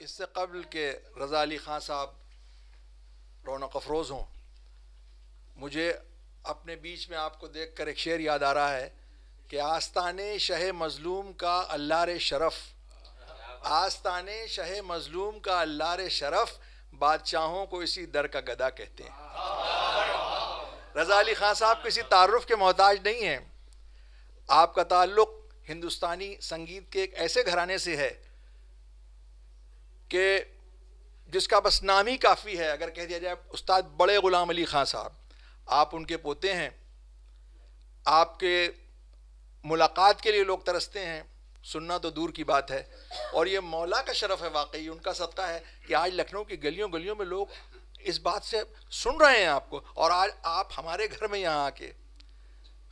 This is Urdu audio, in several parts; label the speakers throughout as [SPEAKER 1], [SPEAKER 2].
[SPEAKER 1] اس سے قبل کہ رضا علی خان صاحب رونق افروز ہوں، مجھے اپنے بیچ میں آپ کو دیکھ کر ایک شعر یاد آ رہا ہے کہ آستانے شہ مظلوم کا اللہ شرف، آستانے شہ مظلوم کا اللہ شرف، بادشاہوں کو اسی در کا گدا کہتے ہیں۔ رضا علی خان صاحب کسی تعارف کے محتاج نہیں ہیں، آپ کا تعلق ہندوستانی سنگیت کے ایک ایسے گھرانے سے ہے کہ جس کا بس نام ہی کافی ہے۔ اگر کہہ دیا جائے استاد بڑے غلام علی خان صاحب، آپ ان کے پوتے ہیں، آپ کے ملاقات کے لیے لوگ ترستے ہیں، سننا تو دور کی بات ہے، اور یہ مولا کا شرف ہے، واقعی ان کا صدقہ ہے کہ آج لکھنؤ کی گلیوں گلیوں میں لوگ اس بات سے سن رہے ہیں آپ کو، اور آج آپ ہمارے گھر میں یہاں آ کے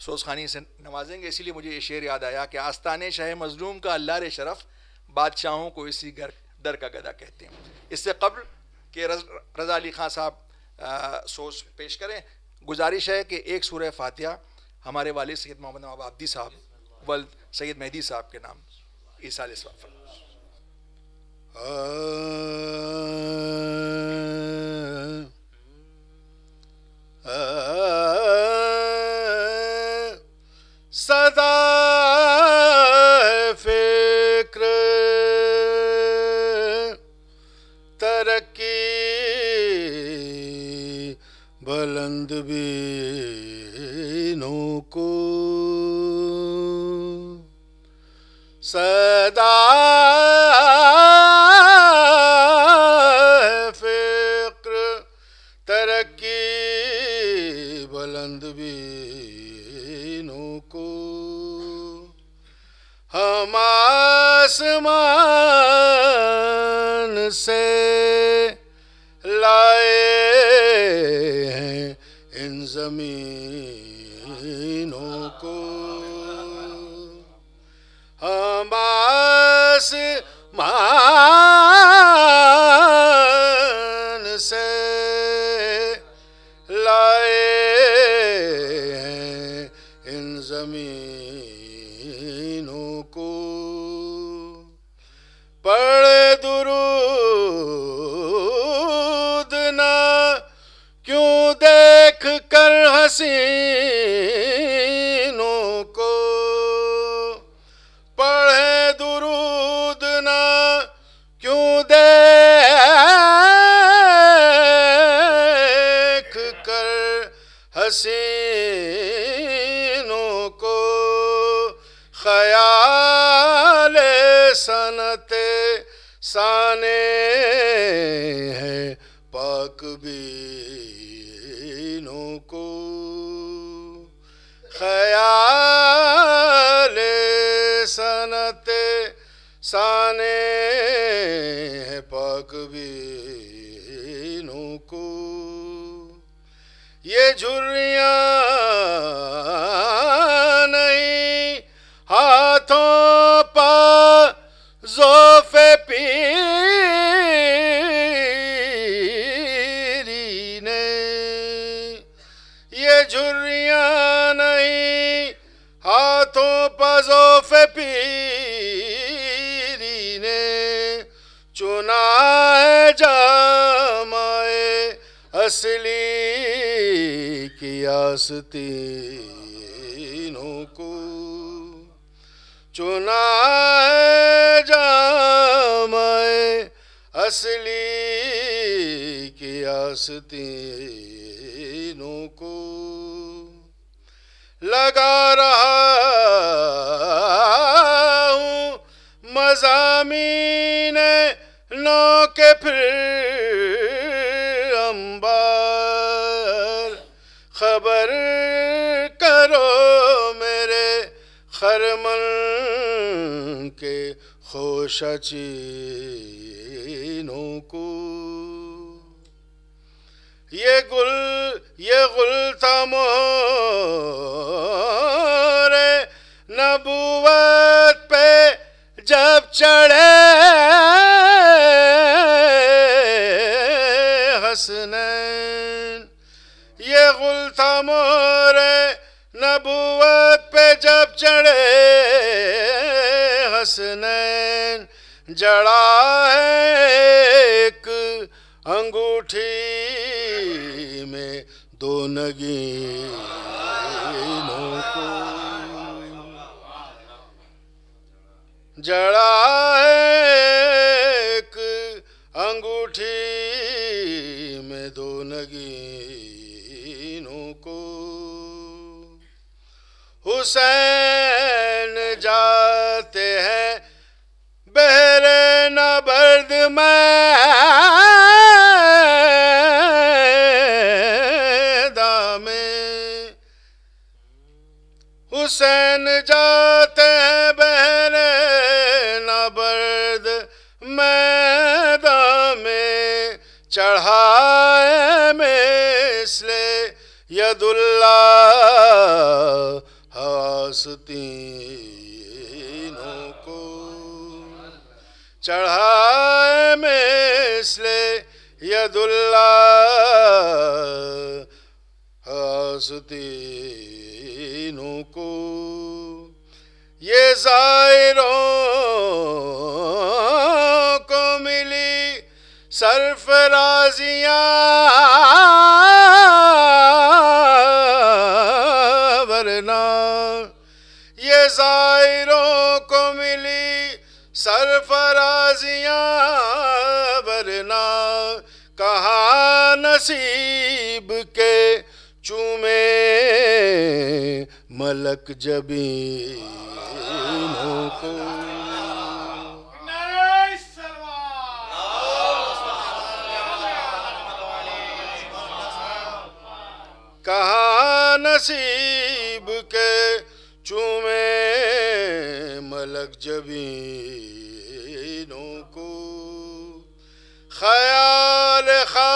[SPEAKER 1] سوز خوانی سے نوازیں گے۔ اسی لیے مجھے یہ شعر یاد آیا کہ آستانے شہ مظلوم کا اللہ شرف، بادشاہوں کو اسی در کا گدا کہتے ہیں۔ اس سے قبل کہ رضا علی خان صاحب سوز پیش کریں، گزارش ہے کہ ایک سورہ فاتحہ ہمارے والد سید محمد نواب آبدی صاحب ولد سید مہدی صاحب کے نام ایصال ثواب فرمائیں۔
[SPEAKER 2] صدا فکر ترقی بلند بینوں کو، صدا فکر ترقی بلند بینوں کو، ہم آسمان سے لائے ہیں ان زمینوں کو، ہم آسمان سے لائے ہیں ان زمینوں کو، پڑھے درود نہ کیوں دیکھ کر حسینوں کو، پڑھے درود نہ کیوں دیکھ کر حسینوں کو، خیال سنت سانے ہے پاک بینوں کو، خیال سنت سانے ہے پاک بینوں کو، یہ جھریاں نہیں ہاتھوں پا ذوف پیری نے، یہ جھریاں نہیں ہاتھوں پا ذوف پیری نے، چنا ہے جامع اصلی کی آستینوں کو، چنا ہے جامع اصلی کی آستینوں کو، لگا رہا ہوں مضامین نو کے پھر انبار، خبر کرو میرے خرمن کے خوشہ چینوں کو، یہ گل تھا مہر نبوت پہ جب چڑھے حسنین، یہ گل تھا مہر نبوت پہ جب چڑھے حسنین، جڑا ہے انگوٹھی میں دو نگینوں کو جڑا ایک انگوٹھی میں دو نگینوں کو حسین جاتے ہیں بحر نبرد میدان میں حسین جاتے ہیں بحر نبرد میدان میں چڑھائے مثل ید اللہ آستینوں کو چڑھائے مثل ید اللہ آستینوں کو یہ زائروں کو ملی سرفرازیاں ورنہ یہ زائروں کو ملی سرفرازیاں ورنہ کہاں نصیب کے چومے ملک جبینوں کو کہاں نصیب کے چومے ملک جبینوں کو خیال خاطر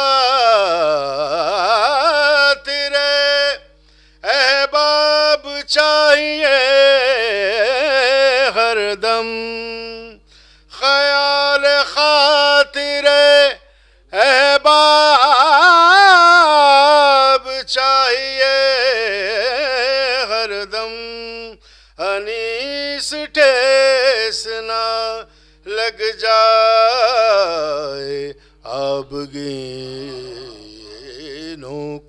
[SPEAKER 2] احباب چاہیے ہر دم خیال خاطر احباب چاہیے ہر دم انیس ٹھیس نہ لگ جائے آبگینوں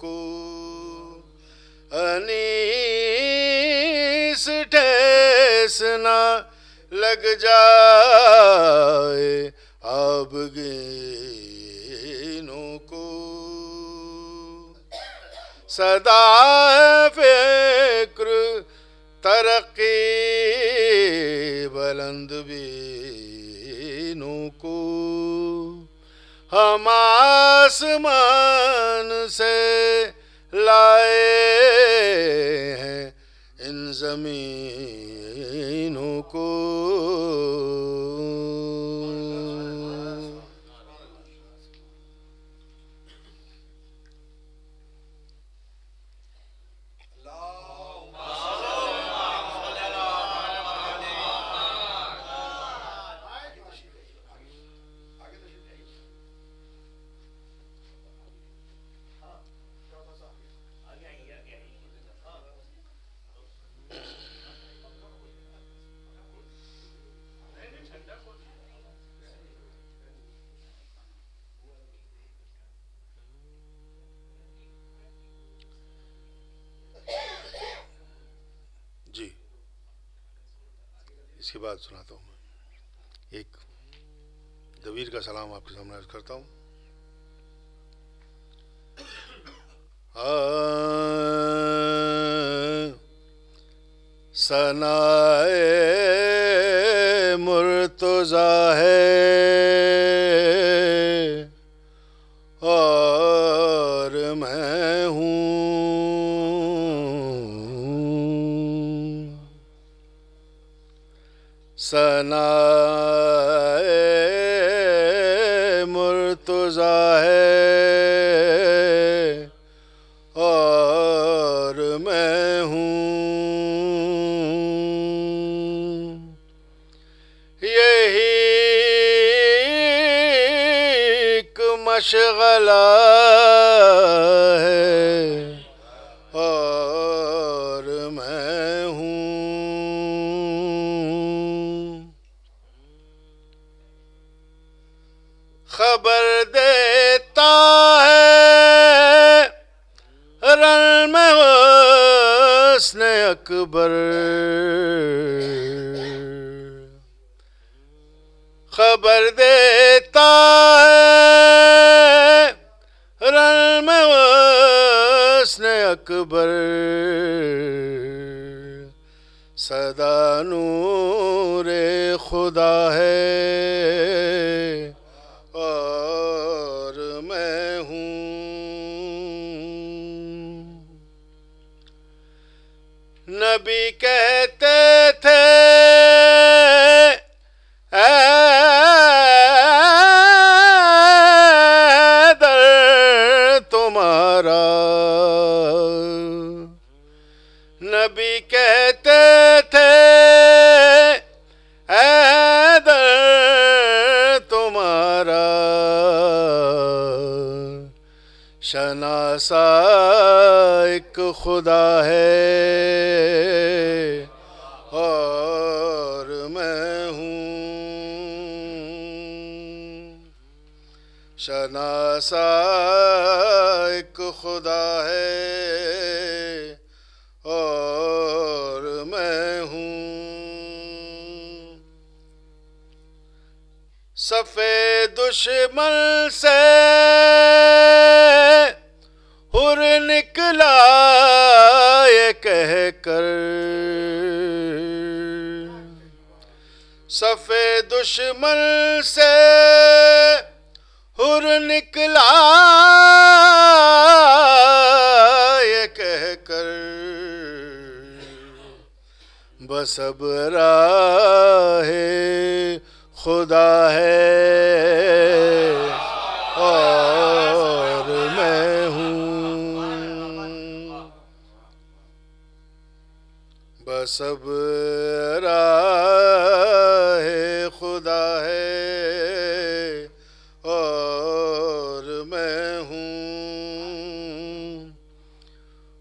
[SPEAKER 2] کو انیس ٹھیس نہ لگ جائے آبگینوں کو صدا فکر ترقی بلند بینوں کو ہم آسمان سے لائے ہیں ان زمینوں کو جی اس کے بعد سناتا ہوں میں ایک دویر کا سلام آپ کے سامنے عرض کرتا ہوں. ثنائے مرتضیٰ ہے اور میں ہوں ثنائے مرتضیٰ ہے اور میں ہوں یہی ایک مشغلہ ہے اور میں ہوں خبر دیتا دیتا ہے رن میں حسن اکبر، خبر دیتا ہے رن میں حسن اکبر، صدا نور خدا ہے اور میں ہوں۔ نبی کہتے تھے تمہارا، نبی کہتے تھے حیدر تمہارا، شناسا ایک خدا ہے اور میں ہوں، شناسا ایک خدا ہے اور میں ہوں۔ صفِ دشمن سے حر نکلا یہ کہہ کر، صفِ دشمن سے حر نکلا یہ کہہ کر، بس اب راہ خدا ہے اور میں ہوں، بس اب راہ خدا ہے اور میں ہوں۔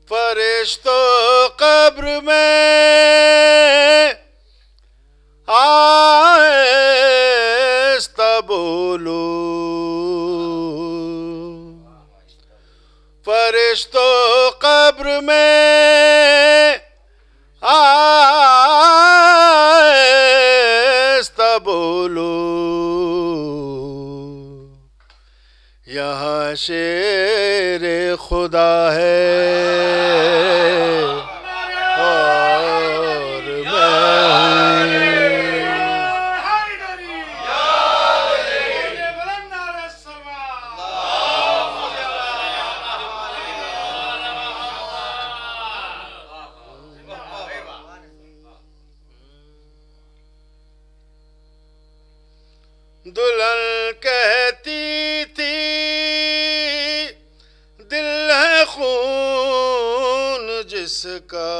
[SPEAKER 2] فرشتوں قبر میں آہستہ بولو، فرشتوں قبر میں آہستہ بولو، یہاں شیر خدا ہے اور دلہن کہتی تھی دل ہے خون جس کا،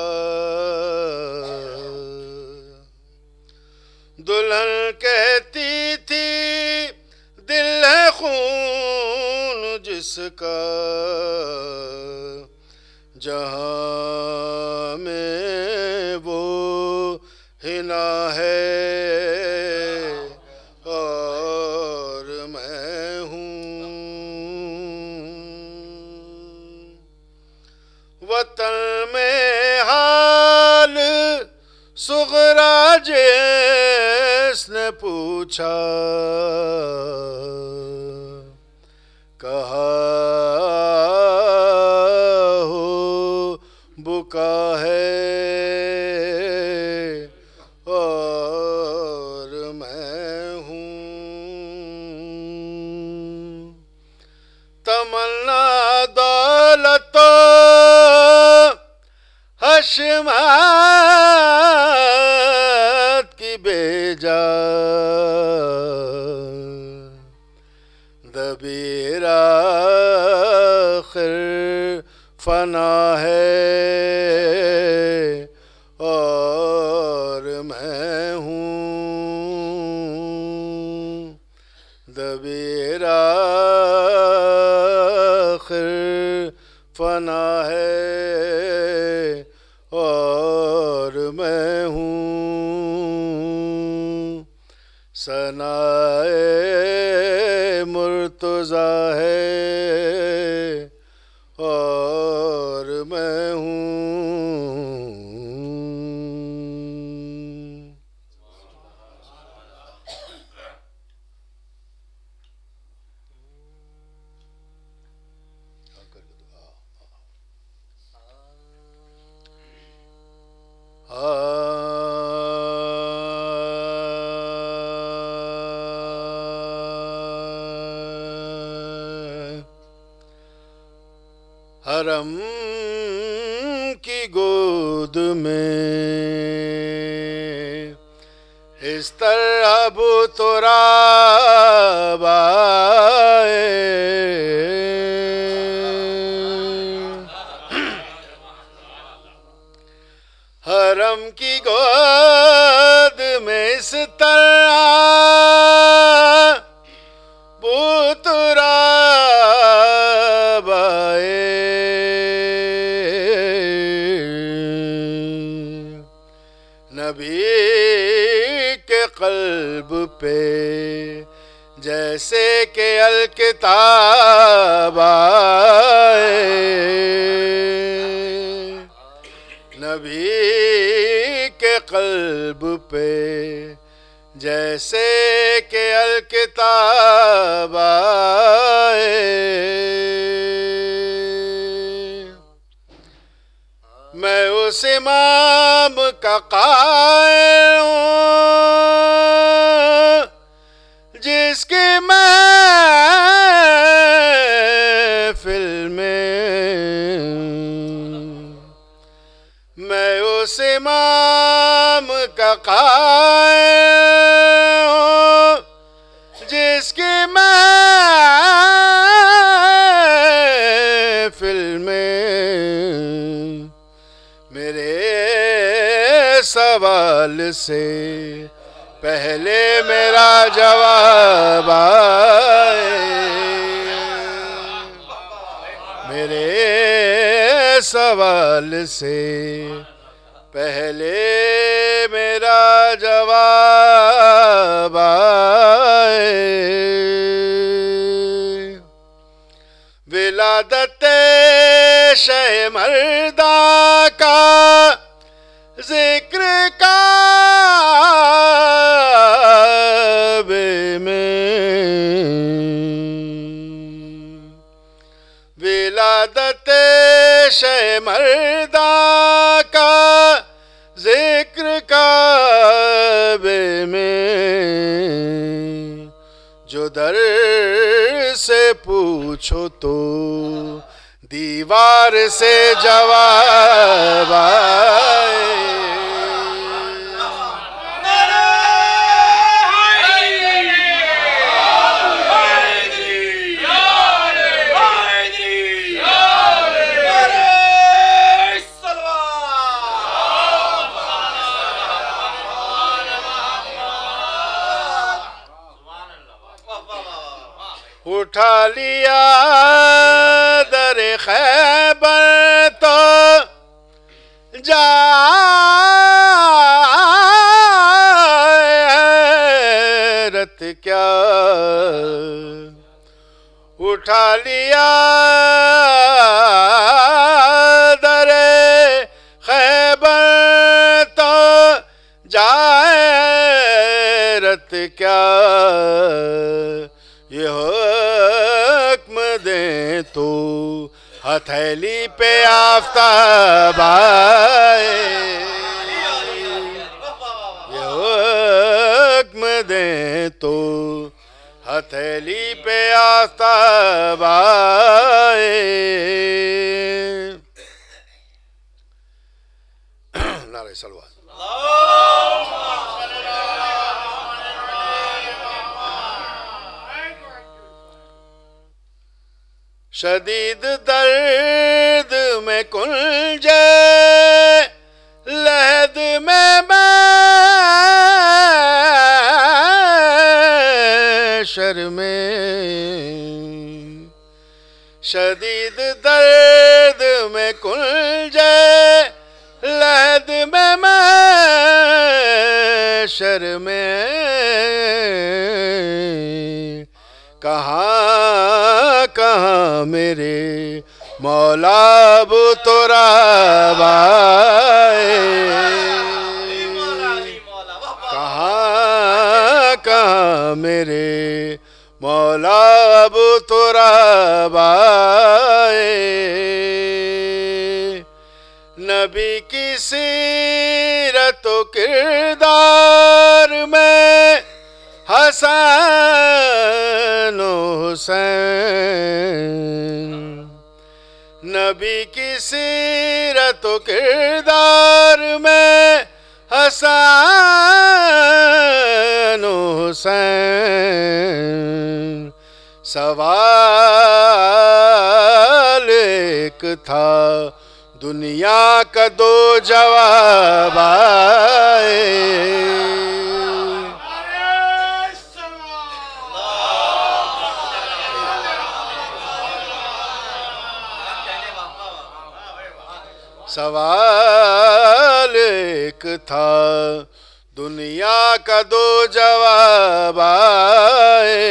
[SPEAKER 2] دلہن کہتی تھی دل ہے خون جس کا، جہاں میں وہ حنا ہے اور میں ہوں، وطن میں حال صغرا جس نے پوچھا، کہا ہو بکا ہے اور میں ہوں، تمنا دولت حشمت کی بیجا، دبیر آخر فنا ہے اور میں ہوں، دبیر آخر فنا ہے اور میں ہوں، ثنائے مرتضی ہے اور میں ہوں. حرم کی گود میں اس طرح تراب آئے. حرم کی گود میں اس طرح تراب آئے. نبی کے قلب پہ جیسے کہ الکتاب آئے. نبی کے قلب پہ جیسے کہ الکتاب آئے. میں اس امام کا قائل ہوں جس کی محفل میں. میں اس امام کا قائل ہوں جس کی محفل میں. میرے سوال سے پہلے میرا جواب آئے. میرے سوال سے پہلے میرا جواب آئے. ولادت شہ مردہ کا ذکر کعبے میں. ولادت شہ مردہ کا ذکر کعبے میں. جو در سے پوچھو تو دیوار سے جواب آئے. اٹھا لیا در خیبر تو جائے حیرت کیا. اٹھا لیا در خیبر تو جائے حیرت کیا. یہ حکم دیں تو ہتھیلی پہ آفتاب آئے. یہ حکم دیں تو ہتھیلی پہ آفتاب آئے. نعرہ صلوات. شدید درد میں کنجے لحد میں محشر میں. شدید درد میں کنجے لحد میں محشر میں. کہاں کہاں میرے مولا اب تو رب آئے، کہاں کہاں میرے مولا اب تو رب آئے، نبی کی سیرت و کردار میں حسن و حسین، نبی کی سیرت و کردار میں حسن و حسین، سوال ایک تھا دنیا کا دو جواب آئے، سوال ایک تھا دنیا کا دو جواب آئے،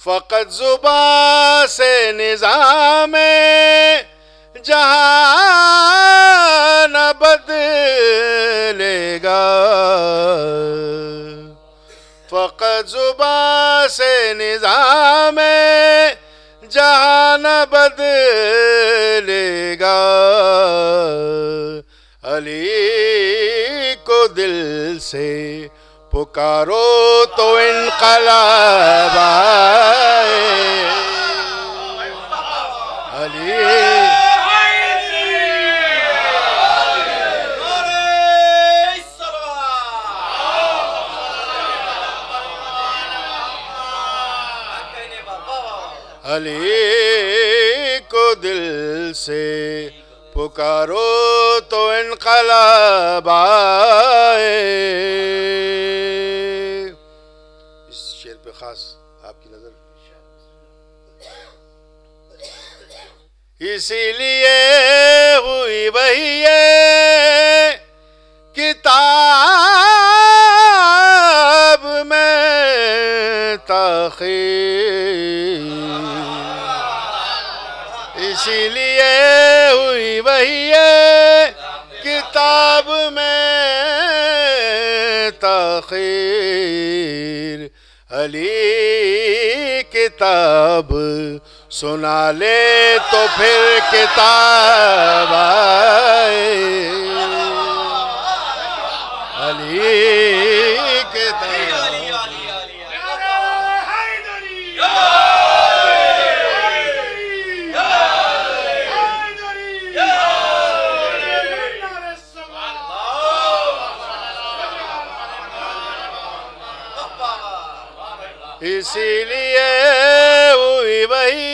[SPEAKER 2] فقط زبان سے نظام جہاں نہ بدلے گا، فقط زبان سے نظام جہاں نہ بدلے گا، علی کو دل سے پکارو تو انقلاب آئے، علی علی کو دل سے پکارو تو انقلاب آئے، اس شعر پہ خاص آپ کی نظر، اسی لیے ہوئی وہی کتاب میں تاخیر، اسی لیے ہوئی وہی کتاب میں تاخیر، علی کتاب سنا لے تو پھر کتاب آئے، علی کتاب اسی لیے ہوئی وہی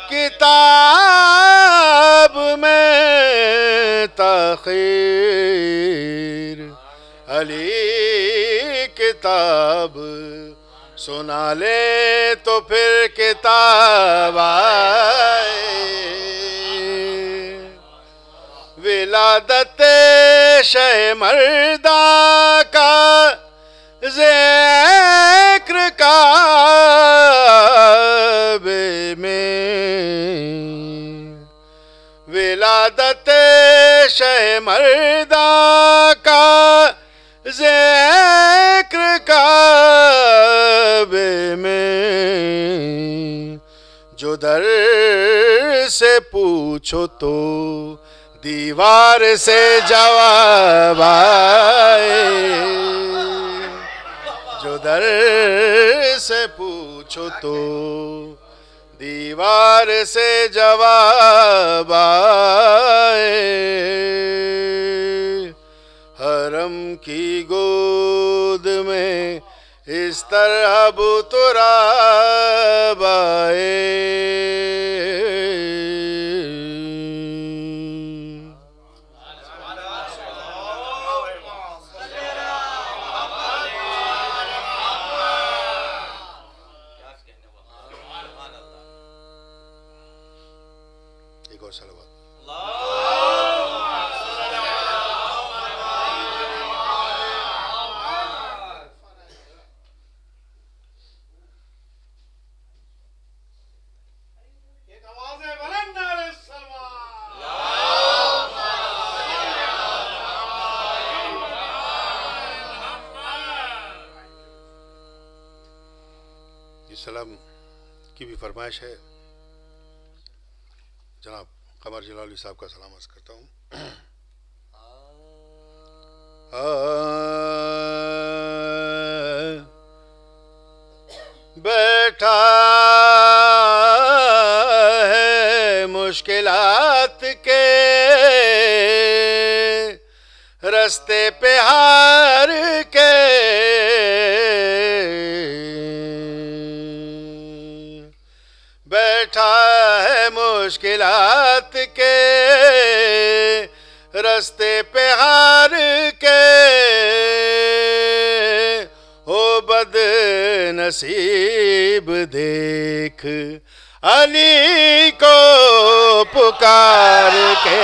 [SPEAKER 2] کتاب میں تاخیر، علی کتاب سنا لے تو پھر کتاب آئے، ولادت شہ مردہ کا ذکر کعبے میں، ولادت شہ مردہ کا ذکر کعبے میں، جو در سے پوچھو تو دیوار سے جواب آئے، جو در سے پوچھو تو دیوار سے جواب آئے، حرم کی گود میں اس طرح بتراب آئے، ایک اور صلوات، اس سلام کی بھی فرمائش ہے. جناب قمر جلالی صاحب کا سلام عرض کرتا ہوں. بیٹھا ہے مشکلات کے رستے پہ ہار کے بیٹھا ہے مشکلات کے رستے پہ ہار کے ہو بد نصیب دیکھ علی کو پکار کے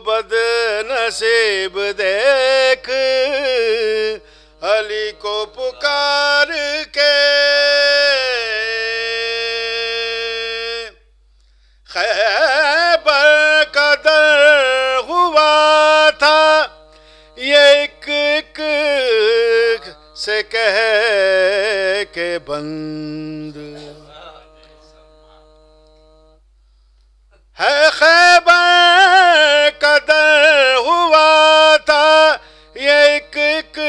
[SPEAKER 2] بد نصیب دیکھ علی کو پکار کے خیبر کا در ہوا تھا یہ ایک ایک سے کہہ کے بند ہے. خیبر کا در ہوا تھا یہ ایک ایک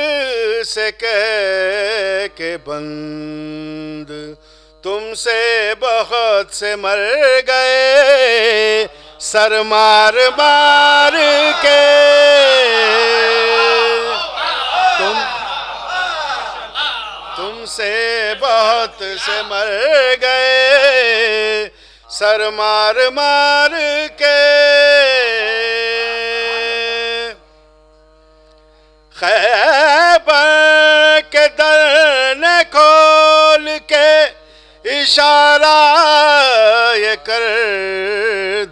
[SPEAKER 2] سے کہہ کے بند تم سے بہت سے مر گئے سر مار مار کے تم سے بہت سے مر گئے سر مار مار کے خیبر کے در نے کھول کے اشارہ یہ کر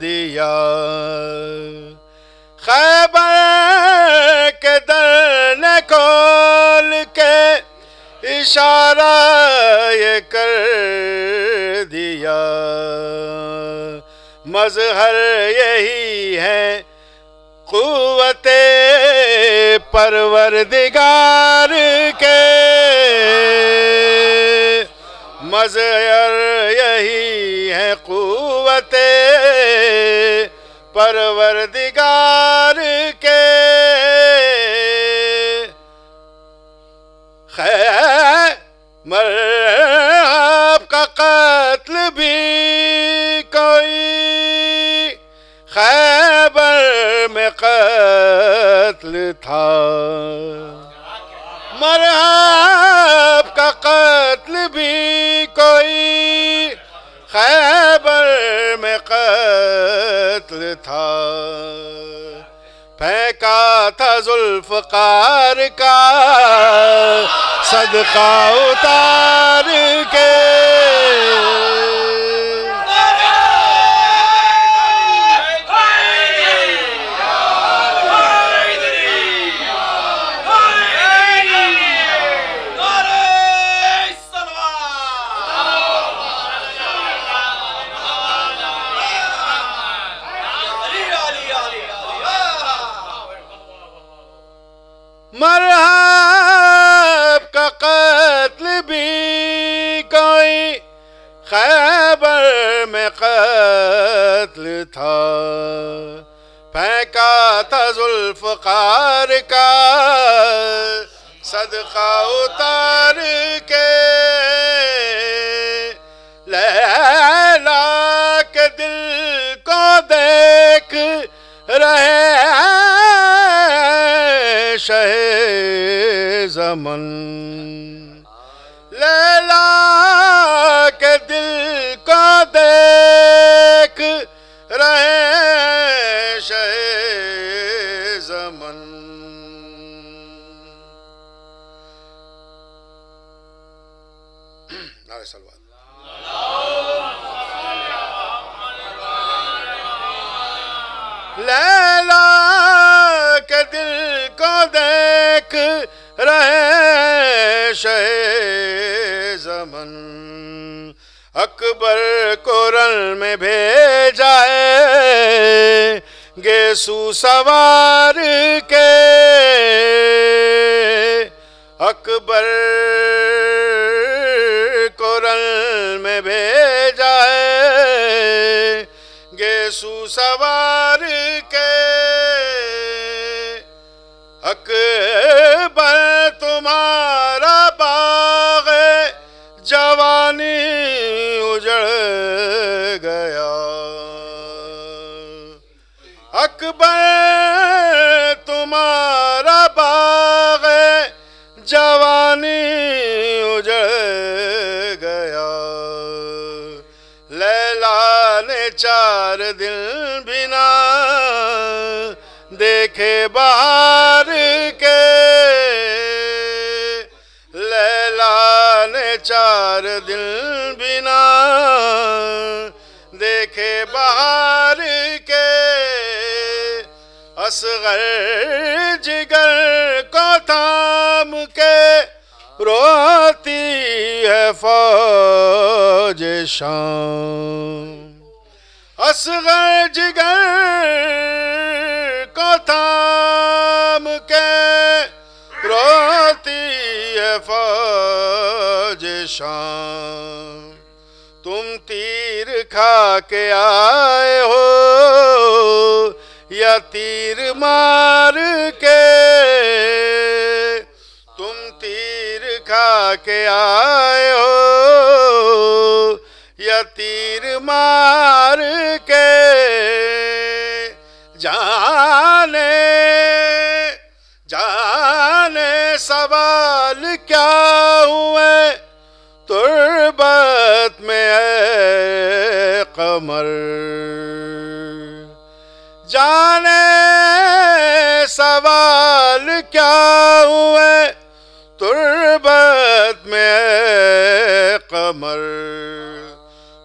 [SPEAKER 2] دیا. خیبر کے در نے کھول کے اشارہ یہ کر دیا. مظہر یہی ہے قوت پروردگار کے مظہر یہی ہے قوت پروردگار کے. مرحب کا قتل بھی کوئی خیبر میں قتل تھا. مرحب کا قتل بھی کوئی خیبر میں قتل تھا. پھینکا تھا ذوالفقار کا صدقہ اتار کے مرحب کا قتل بھی کوئی خیبر میں قتل تھا. پھینکا تھا ذوالفقار کا صدقہ اتار کے لیلا کے دل کو دیکھ رہے شہ زمن. لیلا کے دل کو دیکھ رہے شہ زمن. نعرہ صلوات. دشمن اکبر کو رن میں بھیجا ہے گیسو سوار کے اکبر کو رن میں بھیجا ہے گیسو سوار کے اکبر تمہارا باغ جوانی اجڑ گیا اکبر تمہارا باغ جوانی اجڑ گیا لیلا نے 4 دن بھی نہ دیکھے بہار کے لیلا نے 4 دن بھی نہ دیکھے بہار کے اصغر جگر کو تھام کے روتی ہے فوج شام اصغر جگر کو تھام کے روتی ہے فوج شام تم تیر کھا کے آئے ہو یا تیر مار کے تم تیر کھا کے آئے ہو یا تیر مار کے جانے سوال کیا ہوئے تربت میں اے قمر جانے سوال کیا ہوئے تربت میں اے قمر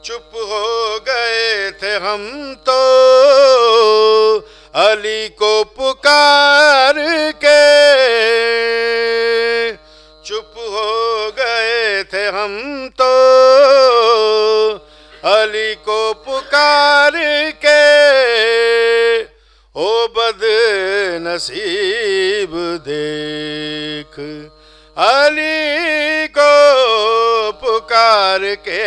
[SPEAKER 2] چپ ہو گئے تھے ہم تو علی کو پکار کے چپ ہو گئے تھے ہم تو علی کو پکار کے او بد نصیب دیکھ علی کو پکار کے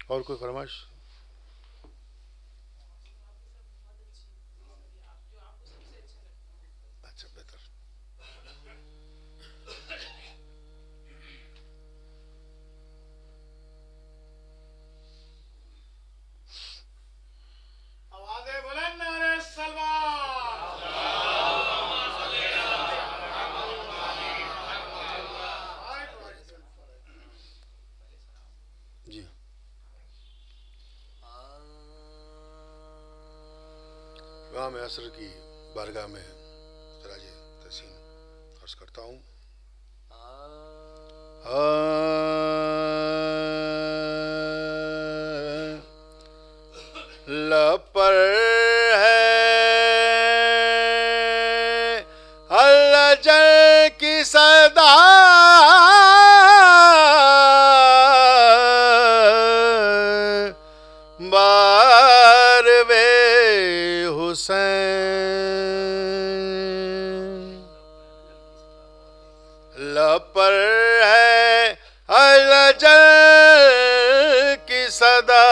[SPEAKER 2] اور کوئی فرمائش اچھا بہتر جی امام عصر کی بارگاہ میں خراج تحسین عرض کرتا ہوں لپر ہے الجل کی صدا لپر ہے الجل کی صدا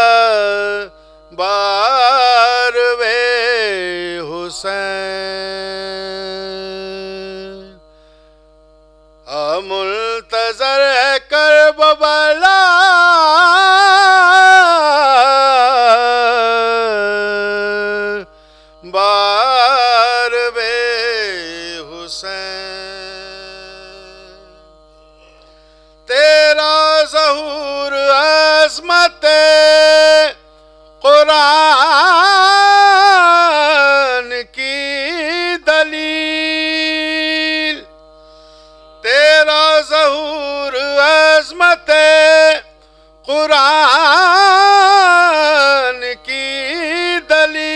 [SPEAKER 2] باروے حسین منتظر ہے کرب بلا باروے حسین تیرا ظہور عظمت قرآن کی دلیل تیرا ظہور عظمت قرآن کی دلیل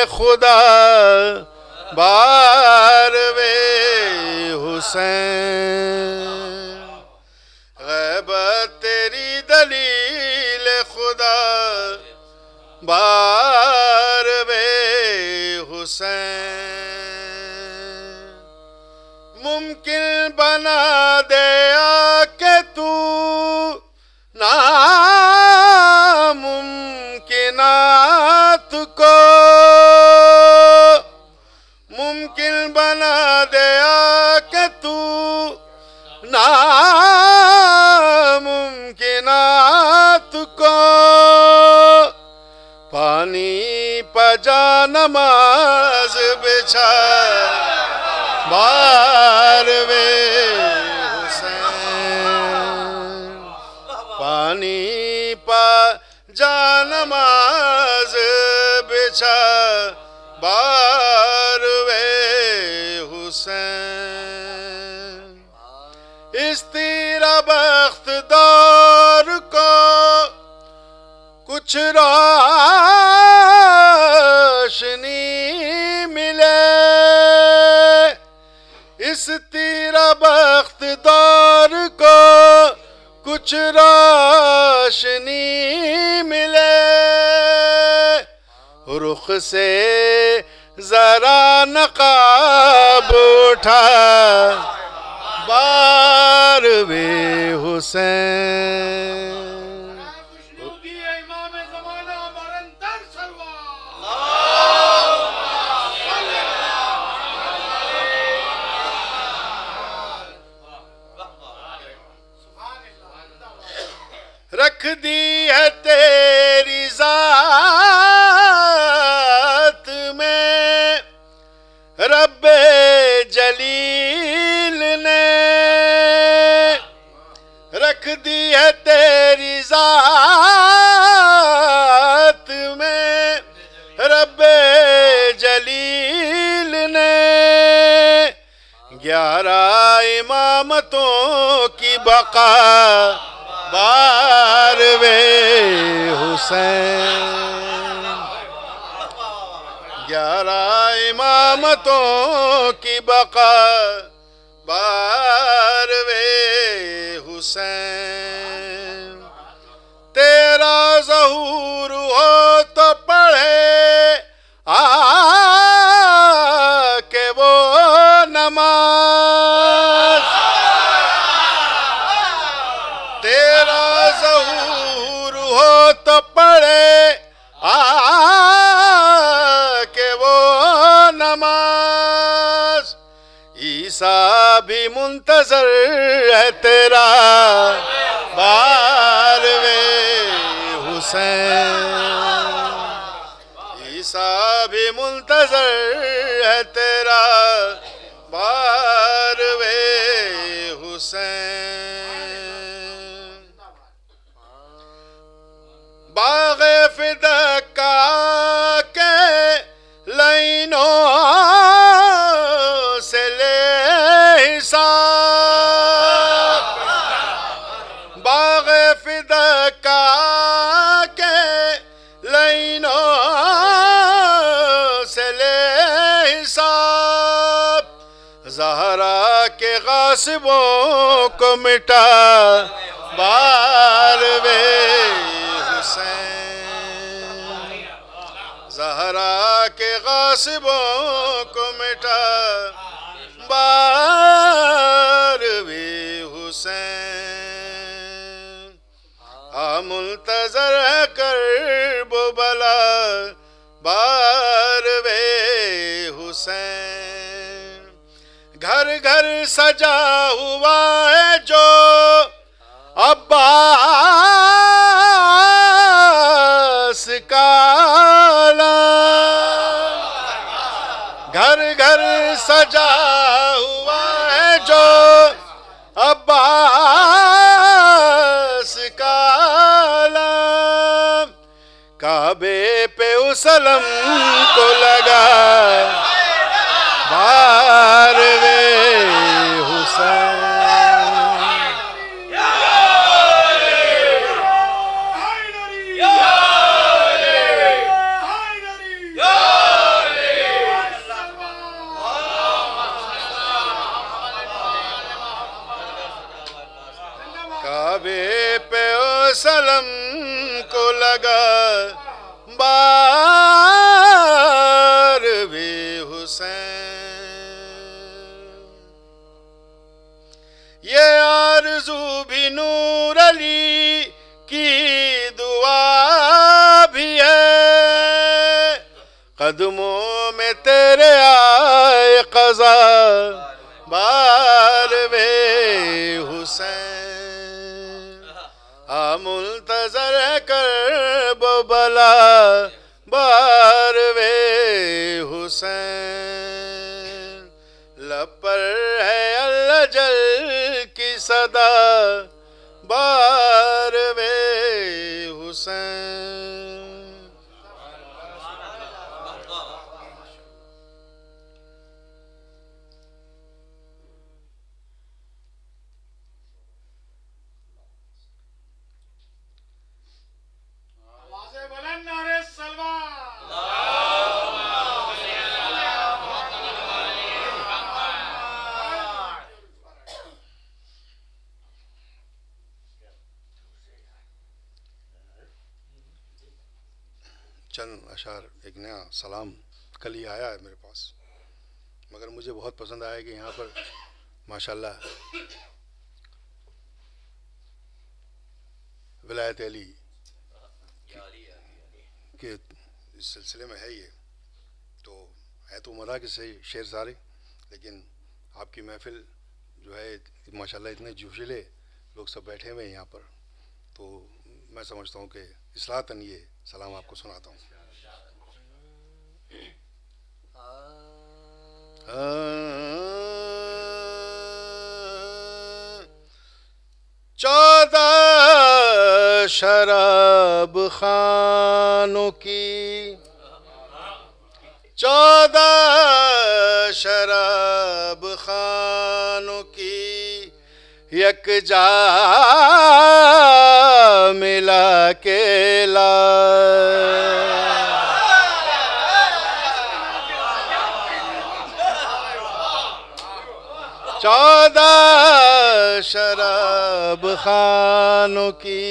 [SPEAKER 2] خدا باروے حسین غیبت تیری دلیل خدا باروے حسین ممکن بنا دے کہ تو ناممکنات کو ممکن بنا دیا کہ تو ناممکنات کو پانی پجا نماز بچھا باروے حسین پانی پا جا نماز بچھا باروے حسین اس تیرا بخت دار کو کچھ روشنی ملے اس تیرا بخت دار کو کچھ روشنی ملے رخ سے ذرا نقاب اٹھا باروے حسین رکھ دی ہے تیری ذات میں رب جلیل نے رکھ دی ہے تیری ذات میں رب جلیل نے 11 امامتوں کی بقا باروے حسین 11 امامتوں کی بقا باروے حسین تیرا ظہور ہو تو پڑھے کہ وہ نماز تیرا ظہور ہو تو پڑھے کہ وہ نماز عیسیٰ بھی منتظر ہے تیرا باروے حسین عیسیٰ بھی منتظر ہے تیرا باروے حسین باغ فدکا کے لائنوں سے لے حساب باغ فدکا کے لائنوں سے لے حساب زہرا کے غاصبوں کو مٹا باروے زہرا کے غاصبوں کو مٹا باروے حسین منتظر ہے کرب و بلا باروے حسین گھر گھر سجا ہوا ہے جو عباس کا گھر گھر سجا ہوا ہے جو عباس کا علم کعبے پہ اس علم کو لگا باروے حسین قدموں میں تیرے آئے قضا بار وے حسین منتظر کر بلا بار وے حسین لب پر ہے اللہ جل کی صدا بار وے حسین چند اشعار، ایک نیا سلام کل ہی آیا ہے میرے پاس، مگر مجھے بہت پسند آیا کہ یہاں پر ماشاءاللہ ولایت علی کے اس سلسلے میں ہے یہ تو ہے تو مدح کے صحیح شعر سارے، لیکن آپ کی محفل جو ہے ماشاءاللہ اتنے جوشیلے لوگ سب بیٹھے ہوئے ہیں یہاں پر، تو میں سمجھتا ہوں کہ اصلاحاً یہ سلام آپ کو سناتا ہوں۔ چودہ شراب خانوں کی، چودہ شراب خانوں کی یک جا ملا کے لا، چودہ شراب خانوں کی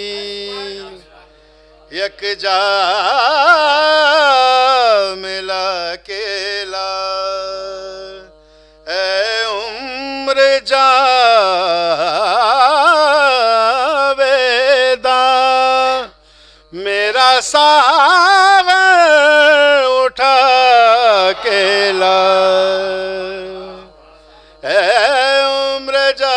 [SPEAKER 2] یک جا ملا کے لا، اے عمر جاویداں میرا ساغر اٹھا کے لا، اے عمر جاویداں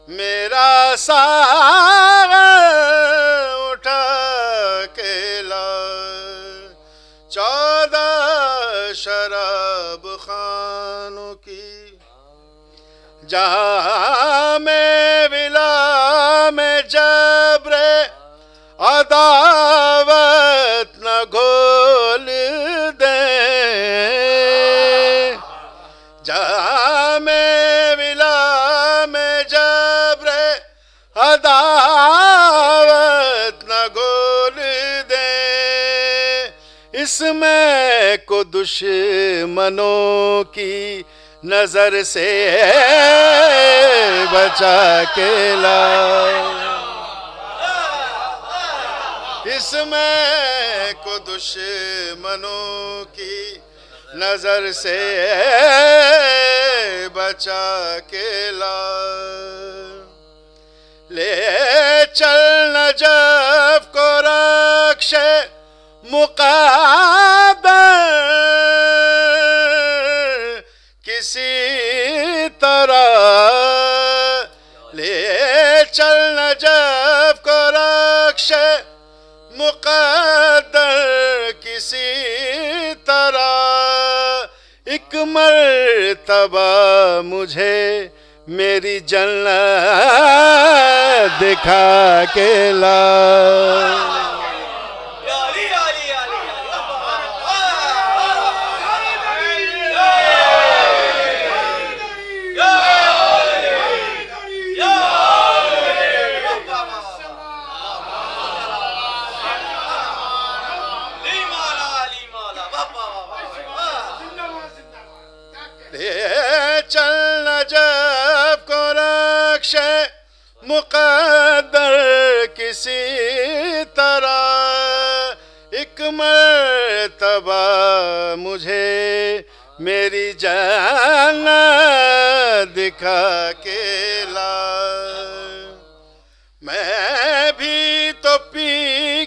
[SPEAKER 2] میرا ساغر اٹھا کے لا، چودہ شراب خانوں کی جہاں میں ولا میں جبر عداوت نہ گھول دیں، جہاں میں ولا میں جبر عداوت نہ گھول دیں، اس میں کو دشمنوں کی نظر سے بچا کے لا، اس میں کو دشمنوں کی نظر سے بچا کے لا، لے چل نجف کو رکش مقدر کسی طرح، لے چل نجف کو رکش مقدر کسی طرح، ایک مرتبہ مجھے میری جنت دکھا کے لا، چل نجف کو رکش مقدر کسی طرح، ایک مرتبہ مجھے میری جنت دکھا کے لا، میں بھی تو پی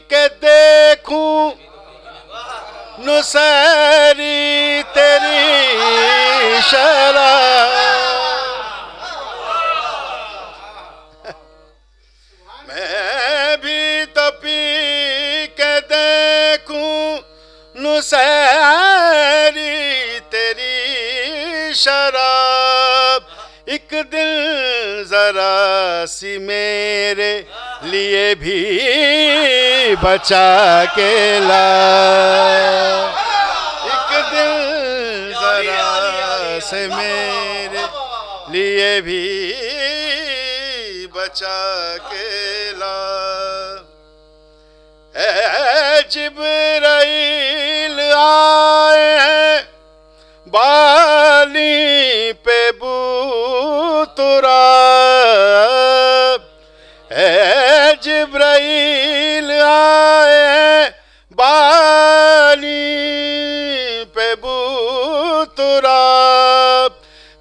[SPEAKER 2] نسیری تیری شراب میں بھی تو پی کے دیکھوں نسیری تیری شراب ایک دل ذرا سی میرے لیے بھی بچا کے لا ایک دل ذرا سے میرے لیے بھی بچا کے لا اے جبرائیل آئے ہیں بالی پہ بو تراب اے جبرائیل آئے ہیں بالی پہ بو تراب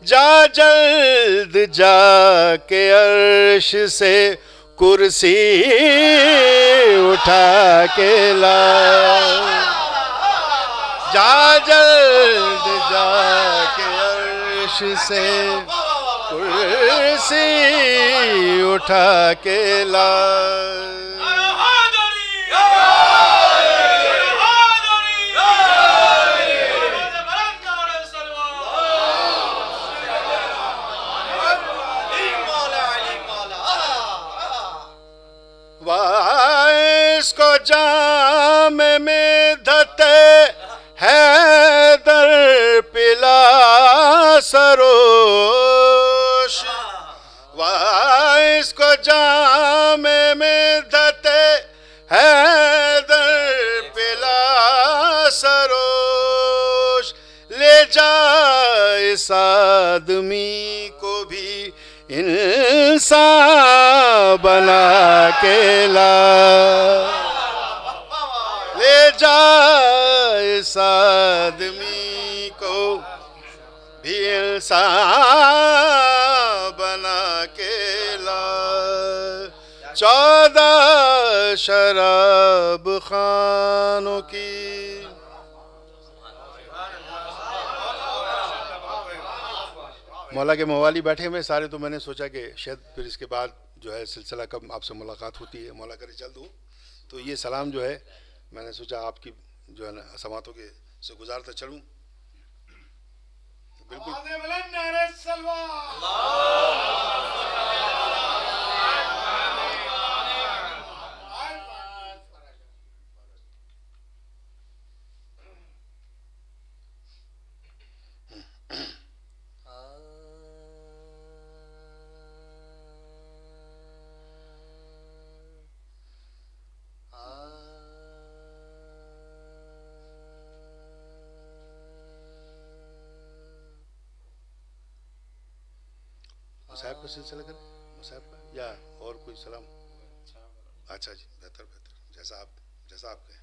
[SPEAKER 2] جا جلد جا کے عرش سے کرسی اٹھا کے لا جا جلد جا کے عرش سے کرسی اٹھا کے لا اس کو جام میں دھتے حیدر پلا سروش اس کو جام میں دھتے حیدر پلا سروش لے جا اس آدمی کو بھی انسان بنا کے لا لے جا اس آدمی کو بھی انسان بنا کے لا 14 شراب خانوں کی مولا کے موالی بیٹھے ہوئے سارے تو میں نے سوچا کہ شاید پھر اس کے بعد جو ہے سلسلہ کب آپ سے ملاقات ہوتی ہے مولا کرے جلد ہوں تو یہ سلام جو ہے میں نے سوچا آپ کی جو ہے نا سماعتوں کے سے گزارتا چلوں بالکل مصاحب کا سلسلہ کریں مصاحب کا یا اور کوئی سلام اچھا جی بہتر جیسا آپ کہیں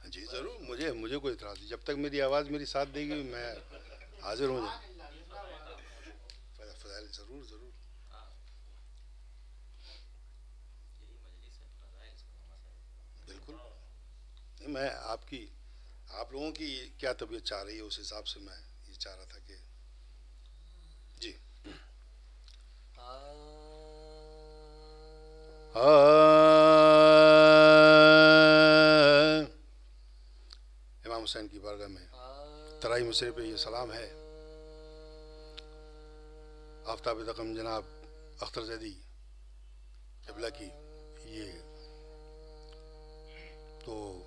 [SPEAKER 2] جی ضرور مجھے کوئی اعتراض نہیں جب تک میری آواز میری ساتھ دے گی میں حاضر ہوں فضائل ضرور بالکل نہیں میں آپ لوگوں کی کیا طبیعت چاہ رہی ہے اس حساب سے میں یہ چاہ رہا تھا کہ جی امام حسین کی بارگاہ میں ترائی مصرے پہ یہ سلام ہے آفتاب دقم جناب اختر زیدی قبلہ کی یہ تو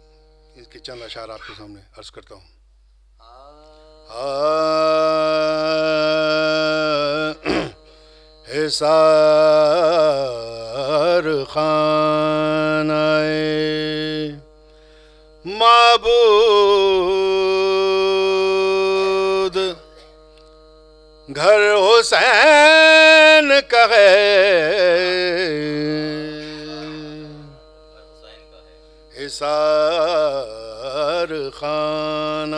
[SPEAKER 2] اس کے چند اشعار آپ کے سامنے عرض کرتا ہوں حصار خانہ معبود گھر حسین کا ہے حصار خانہ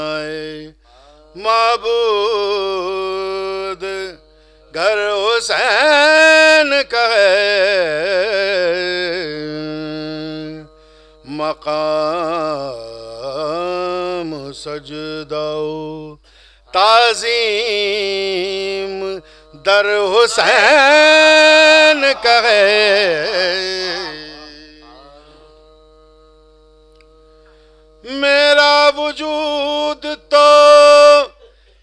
[SPEAKER 2] معبود گھر حسین کا ہے مقام سجدہ و تعظیم در حسین کا ہے. میرا وجود تو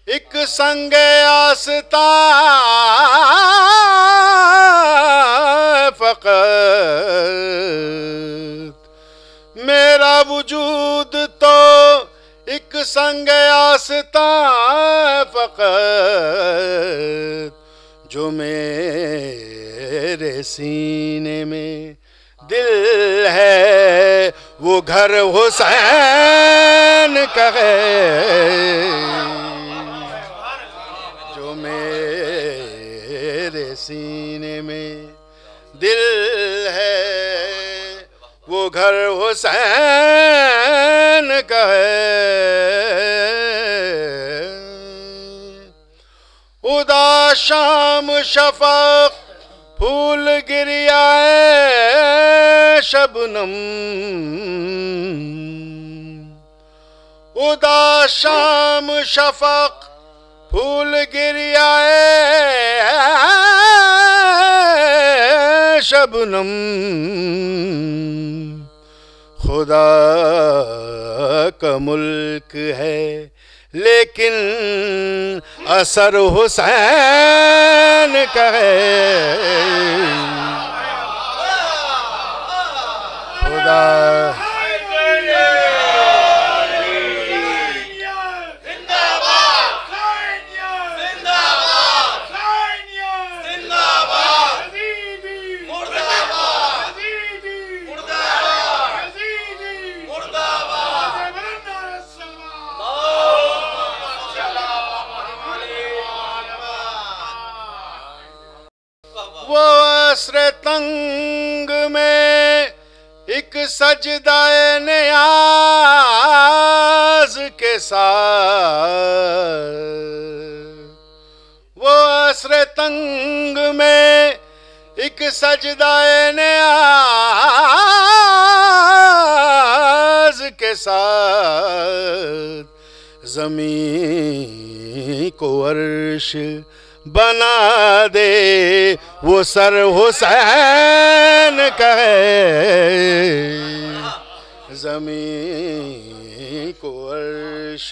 [SPEAKER 2] ایک سنگ آستان فقط. میرا وجود تو ایک سنگ آستان فقط. جو میرے سینے میں دل ہے وہ گھر حسین کا ہے. جو میرے سینے میں دل ہے وہ گھر حسین کا ہے. ادا شام شفق پھول گریائے شبنم. ادا شام شفق پھول گریائے شبنم. خدا کا ملک ہے لیکن اثر حسین کا ہے. خدا وہ عصر تنگ میں ایک سجدہ نیاز کے ساتھ. وہ عصر تنگ میں ایک سجدہ نیاز کے ساتھ. زمین کو عرش بنا دے وہ سر حسین کا ہے. زمین کو عرش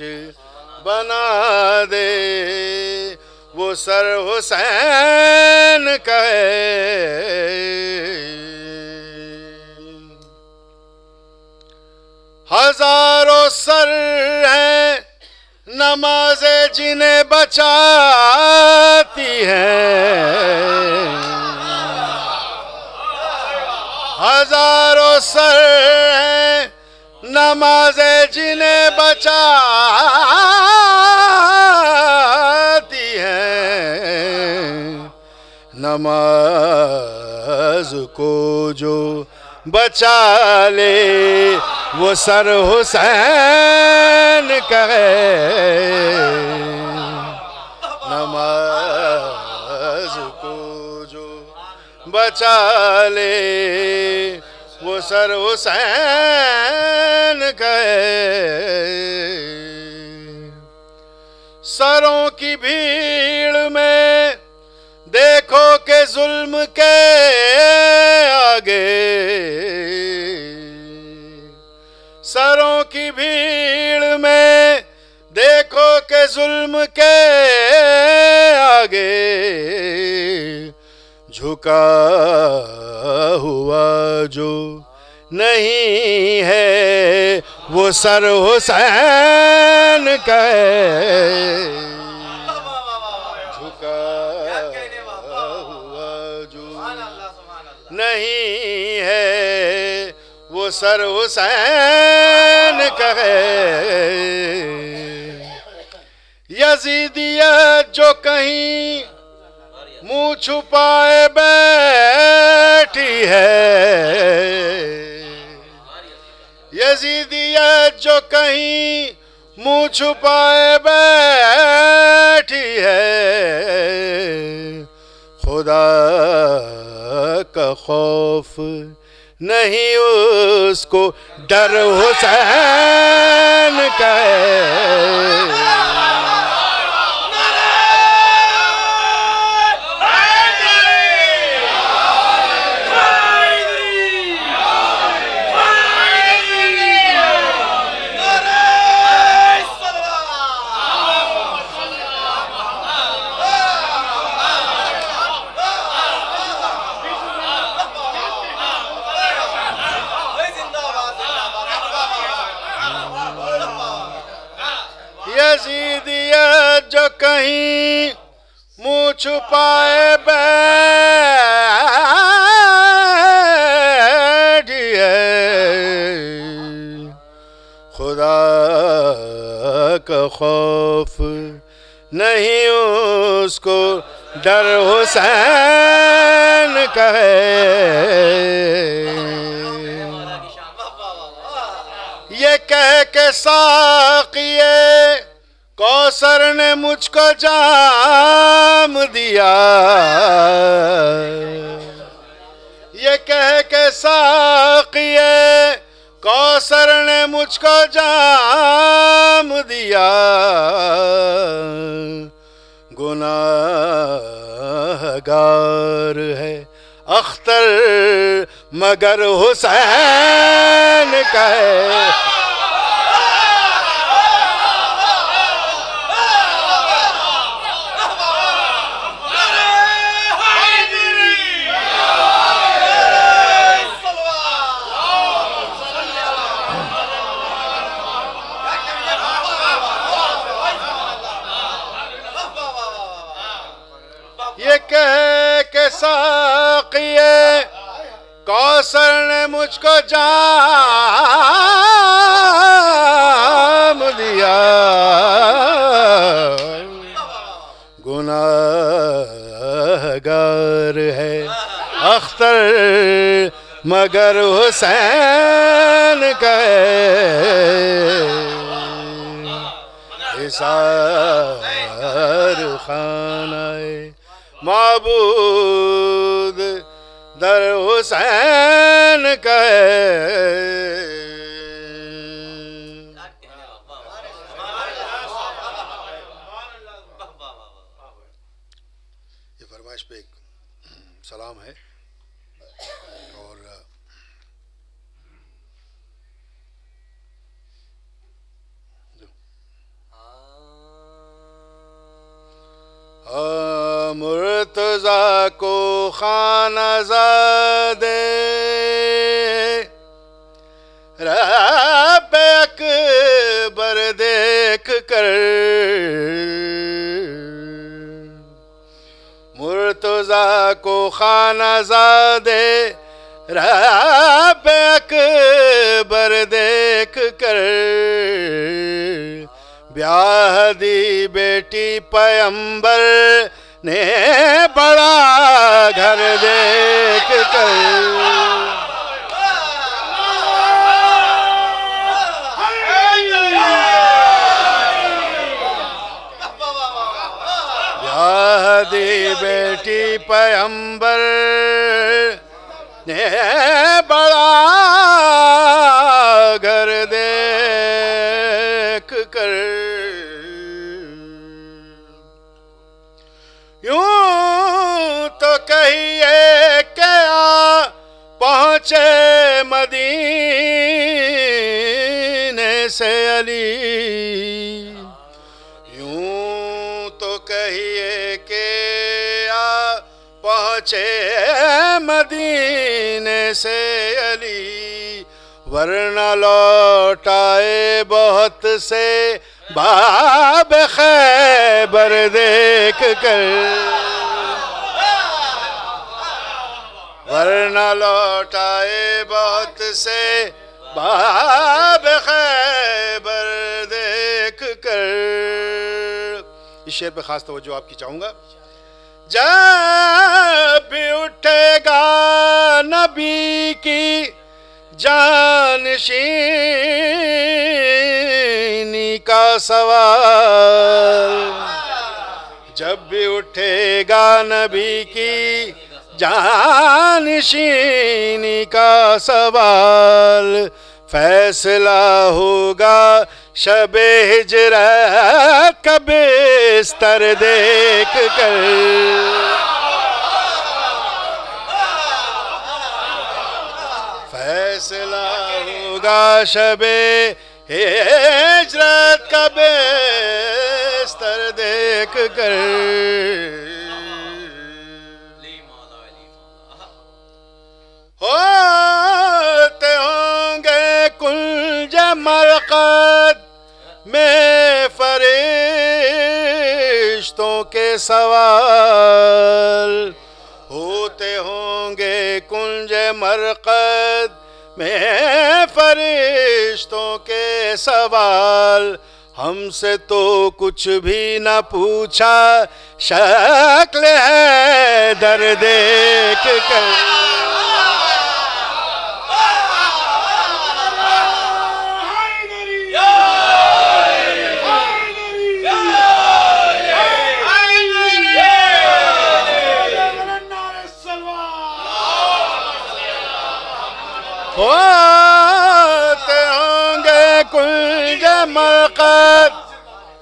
[SPEAKER 2] بنا دے وہ سر حسین کا ہے. ہزاروں سر ہیں نمازیں جنہیں بچاتی ہیں. ہزاروں سر ہیں نمازیں جنہیں بچاتی ہیں. نماز کو جو بچا لے وہ سر حسین کا ہے. نماز کو جو بچا لے وہ سر حسین کا ہے. سروں کی بھیڑ میں دیکھو کہ ظلم کے آگے. سروں کی بھیڑ میں دیکھو کہ ظلم کے آگے. جھکا ہوا جو نہیں ہے وہ سر حسین کا ہے. جھکا ہوا جو نہیں ہے وہ سر حسین کا ہے. یزیدیت جو کہیں منہ چھپائے بیٹھی ہے. یزیدیت جو کہیں منہ چھپائے بیٹھی ہے. خدا کا خوف نہیں اس کو ڈر حسین کا ہے یزیدیت جو کہیں منہ چھپائے بیٹھی ہے خدا کا خوف نہیں اس کو ڈر حسین کا ہے یہ کہہ کے ساقیے کوثر نے مجھ کو جام دیا یہ کہہ کے ساقیے کوثر نے مجھ کو جام دیا گناہگار ہے اختر مگر حسین کا ہے یہ کہہ کہ ساقیے کوثر نے مجھ کو جام دیا گناہگار ہے اختر مگر حسین کا ہے حصار خانہ معبود در حسین کا ہے یہ فرمائش پہ ایک سلام ہے اور مرتضیٰ کو خانہ زادے رب اکبر دیکھ کر مرتضیٰ کو خانہ زادے رب اکبر دیکھ کر بیاہ دی بیٹی پیمبر نے بڑا گھر دیکھ کر بیاہ دی بیٹی پیمبر نے بڑا گھر دیکھ کر یوں تو کہیے کہ پہنچے مدینے سے علی یوں تو کہیے کہ پہنچے مدینے سے علی ورنہ لوٹ آئے بہت سے باب خیبر دیکھ کر ورنہ لوٹ آئے بہت سے باب خیبر دیکھ کر اس شعر پہ خاص توجہ آپ کی چاہوں گا جب بھی اٹھے گا نبی کی جانشینی کا سوال جب بھی اٹھے گا نبی کی جانشینی نامی کا سوال فیصلہ ہوگا شب ہجرت کا بستر دیکھ کر فیصلہ ہوگا شب ہجرت کا بستر دیکھ کر ہوتے ہوں گے کنج مرقد میں فرشتوں کے سوال ہوتے ہوں گے کنج مرقد میں فرشتوں کے سوال ہم سے تو کچھ بھی نہ پوچھا شکل ہے در دیکھ کر ہوتے ہوں گے کنج مرقد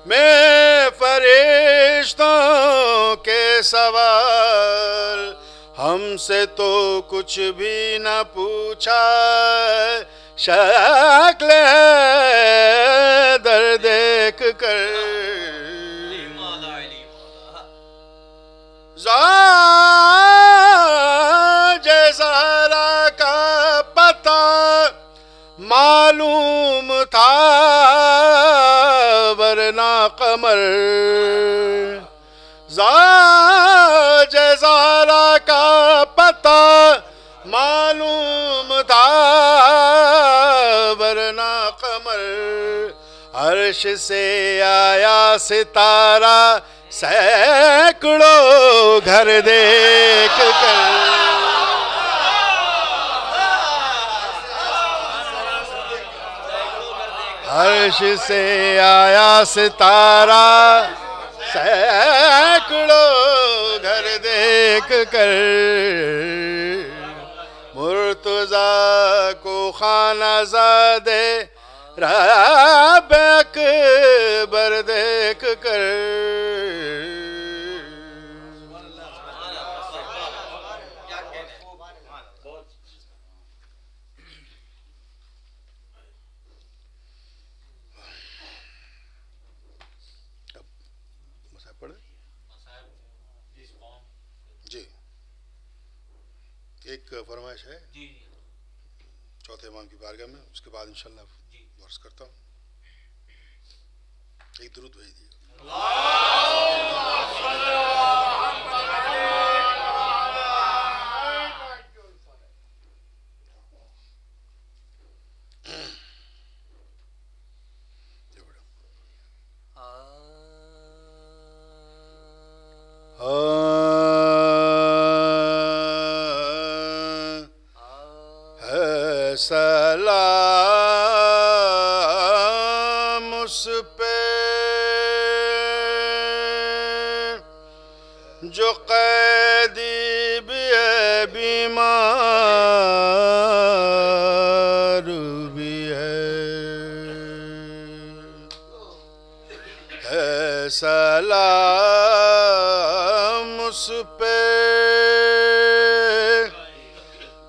[SPEAKER 2] میں فرشتوں کے سوال ہم سے تو کچھ بھی نہ پوچھا شکل ہے در دیکھ کر زہرا کا پتہ معلوم تھا ورنہ قمر زہرا کا پتہ معلوم تھا ورنہ قمر عرش سے آیا ستارہ سینکڑوں گھر دیکھ کر عرش سے آیا ستارہ سینکڑوں گھر دیکھ کر مرتضیٰ کو خانہ زادے رب اکبر دیکھ کر جی ایک فرمائش ہے چوتھے امام کی بارگاہ میں اس کے بعد انشاءاللہ عرض کرتا ہوں ایک درود بھیج دیے سلام اس پہ جو قیدی بھی ہے بیمار بھی ہے سلام اس پہ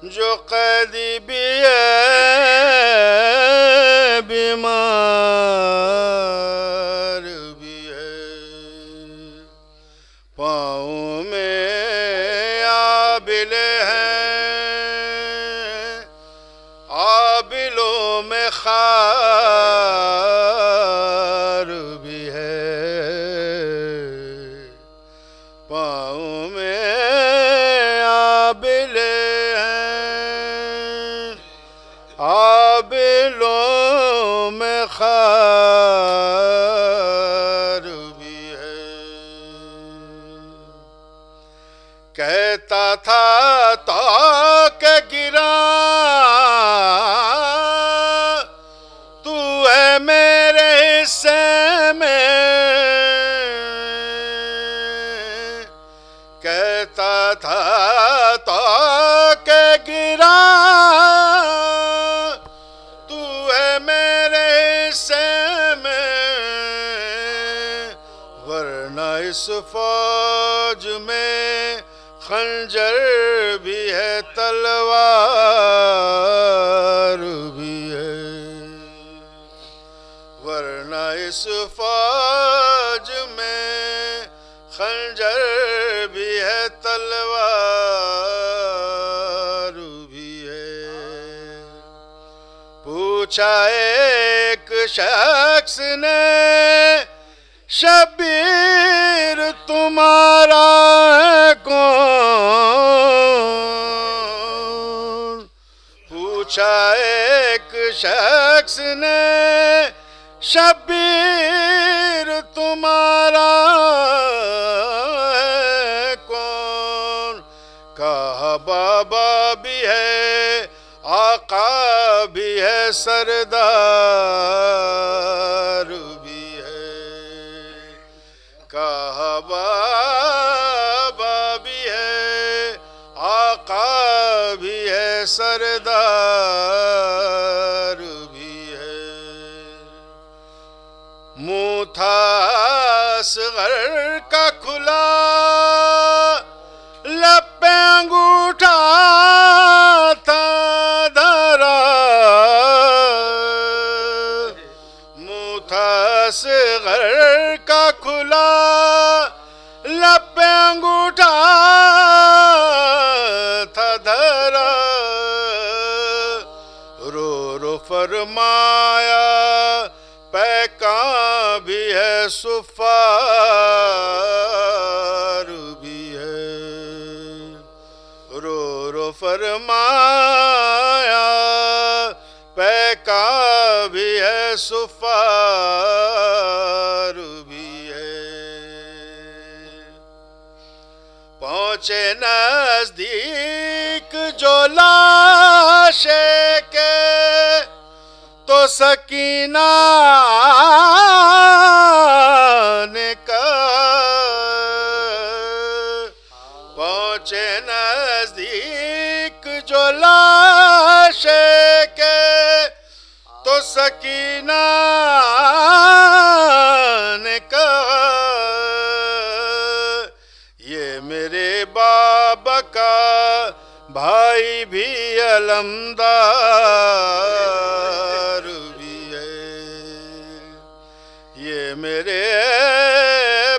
[SPEAKER 2] جو قیدی بھی ہے بیمار بھی ہے پاؤں میں آبل ہیں آبلوں میں خار بھی ہے پاؤں میں آبل آبلوں میں خار بھی ہے کہتا تھا تو کہ گرا تو ہے میرے حصے میں کہتا تھا تو کہ گرا خنجر بھی ہے تلوار بھی ہے، ورنہ اس فوج میں خنجر بھی ہے تلوار بھی ہے۔ پوچھا ایک شخص نے شبیر تمہارا ہے کون؟ پوچھا ایک شخص نے شبیر تمہارا ہے کون؟ کہا بابا بھی ہے، آقا بھی ہے، سردار بھی ہے۔ کہا بابا بھی ہے، آقا بھی ہے، سردار بھی ہے۔ منہ تھا اصغر کا کھلا، لب پہ انگوٹھا تھا دھرا۔ منہ تھا اصغر کا کھلا، لب پہ انگوٹھا تھا دھرا۔ رو رو فرمایا پیکاں بھی ہے، صفار بھی ہے۔ رو رو فرمایا پیکاں بھی ہے، صفار بھی ہے۔ پہنچے نزدیک جو لاش کے تو سکینہ نے کہا، پہنچے نزدیک جو لاش کے تو سکینہ نے کہا، یہ میرے بابا کا بھائی بھی علمدار بھی ہے، یہ میرے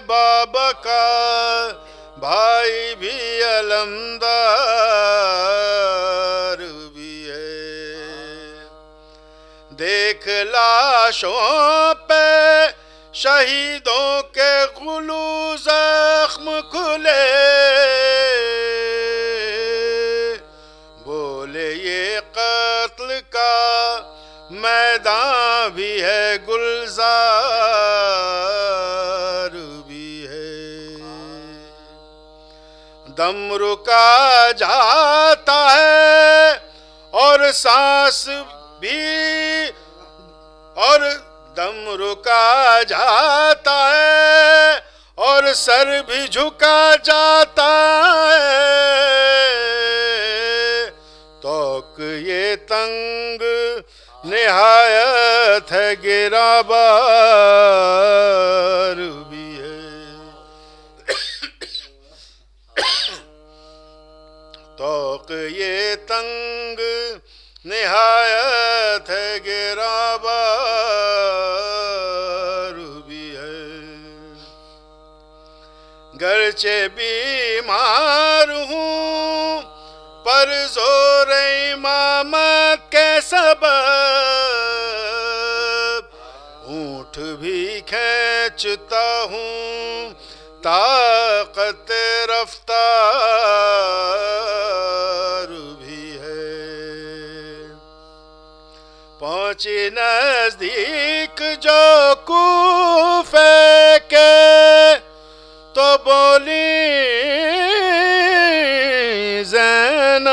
[SPEAKER 2] بابا کا بھائی بھی علمدار بھی ہے۔ دیکھ لاشوں پہ شہیدوں کے غلو زخم کھلے، بولے یہ قتل کا میدان بھی ہے، گلزار بھی ہے۔ دم رکا جاتا ہے اور سانس بھی، اور دم رکا جاتا ہے اور سر بھی جھکا جاتا ہے۔ توق یہ تنگ نہایت ہے، گرابار بھی ہے۔ توق یہ تنگ نہایت ہے، گرابار بھی ہے۔ گرچہ بیمار ہوں پر زور امامت کے سبب، اونٹ بھی کھینچتا ہوں طاقت رفتار بھی ہے۔ پہنچی نزدیک جو کوفے کے تو بولی زینب،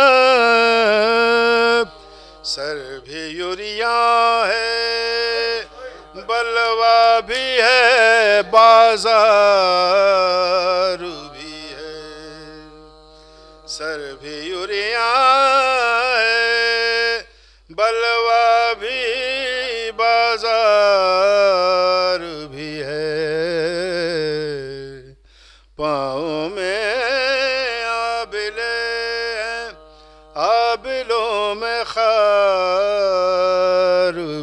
[SPEAKER 2] سر بھی یوریاں ہے، بلوا بھی ہے، بازار بھی ہے۔ سر بھی یوریاں ہے، بلوا بھی، بازار بھی ہے۔ پاؤں میں آب بابلوں میں خار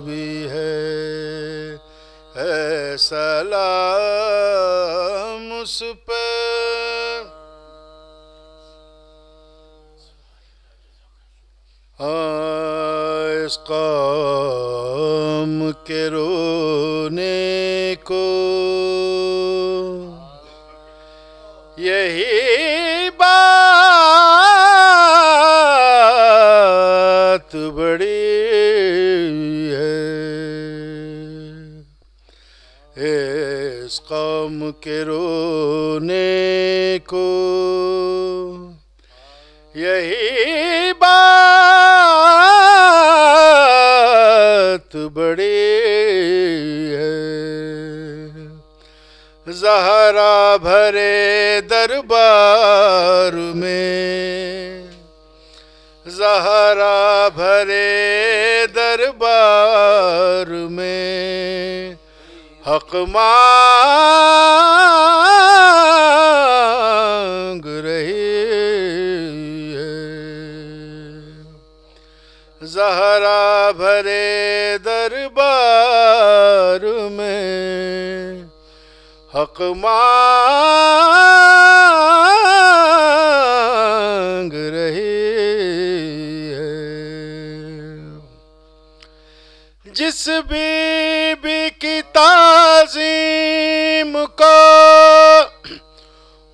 [SPEAKER 2] بھی ہے سلام اس پہ اس قوم کے رونے کو یہی بات بڑی ہے اس قوم کے رونے کو یہی بات بڑی ہے زہرا بھرے دربار میں زہرا بھرے دربار میں حق مانگ رہی ہے زہرا بھرے دربار میں حق مانگ رہی ہے جس بی بی کی تعظیم کو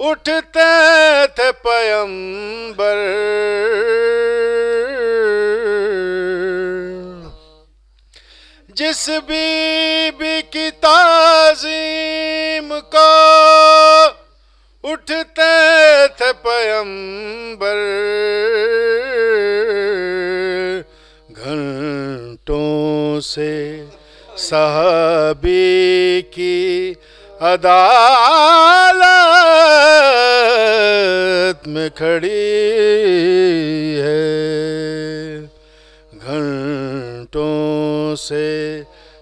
[SPEAKER 2] اٹھتے تھے پیمبر جس بی بی کی تعظیم کو اٹھتے تھے پیمبر گھنٹوں سے صحابی کی عدالت میں کھڑی ہے گھنٹوں سے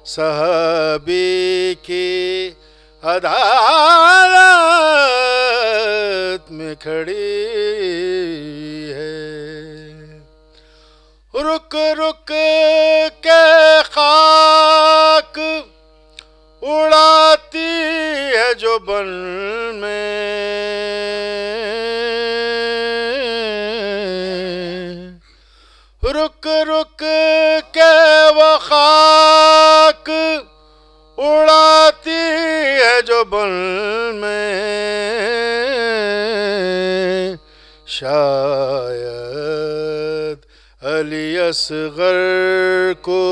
[SPEAKER 2] صحابی کی عدالت میں کھڑی ہے رک رک کے خاک اڑاتی ہے جو بن میں رک رک کے وہ خاک اڑاتی ہے جو بن میں شاید علی اصغر کو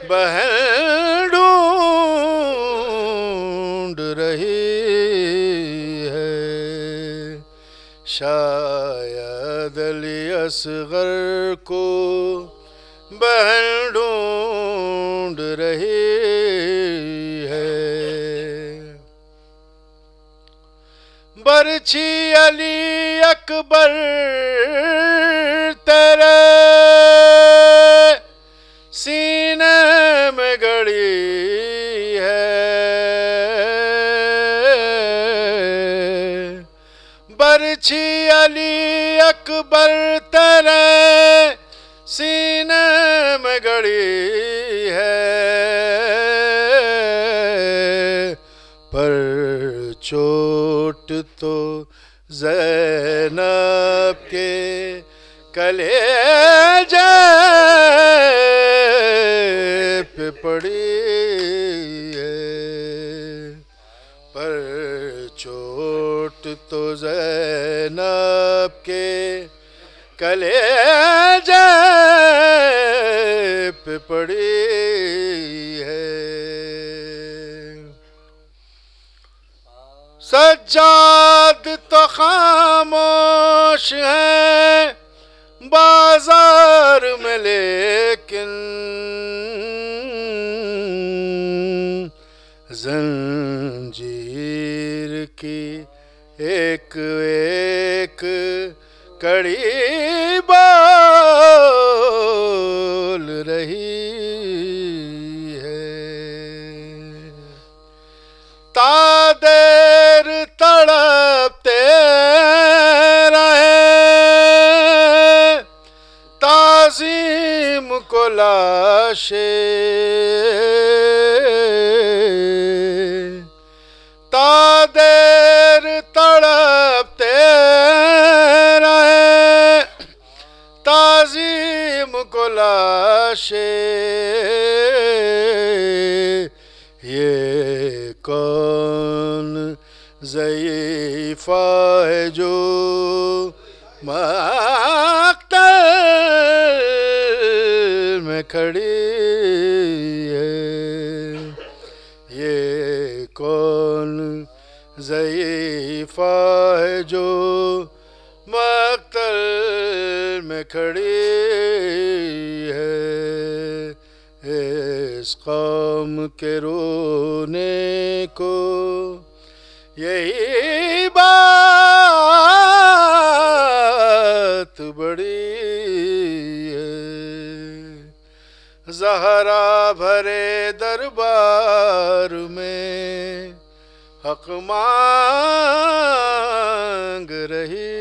[SPEAKER 2] بہن ڈھونڈ رہی ہے شاید علی اصغر کو بہن ڈھونڈ رہی ہے برچھی علی اکبر تیرے سینے میں گڑی ہے برچھی علی اکبر تیرے سینے میں گڑی ہے پر چوٹ تو زینب کے کلیجے پہ پڑی ہے پر چوٹ تو زینب کے کلیجے پہ پڑی ہے سجاد تو خاموش ہے بازار میں لیکن زنجیر کی ایک ایک کڑی بول رہی ہے تا دیر تڑپتے رہے کو لاشے تا دیر تڑپتے رہے تعظیم کو لاشے یہ کون ضعیفہ ہے جو مقتل میں کھڑی ہے یہ کون ضعیفہ ہے جو مقتل میں کھڑی ہے اس قوم کے رونے کو یہی بات بڑی ہے زہرا بھرے دربار میں حق مانگ رہی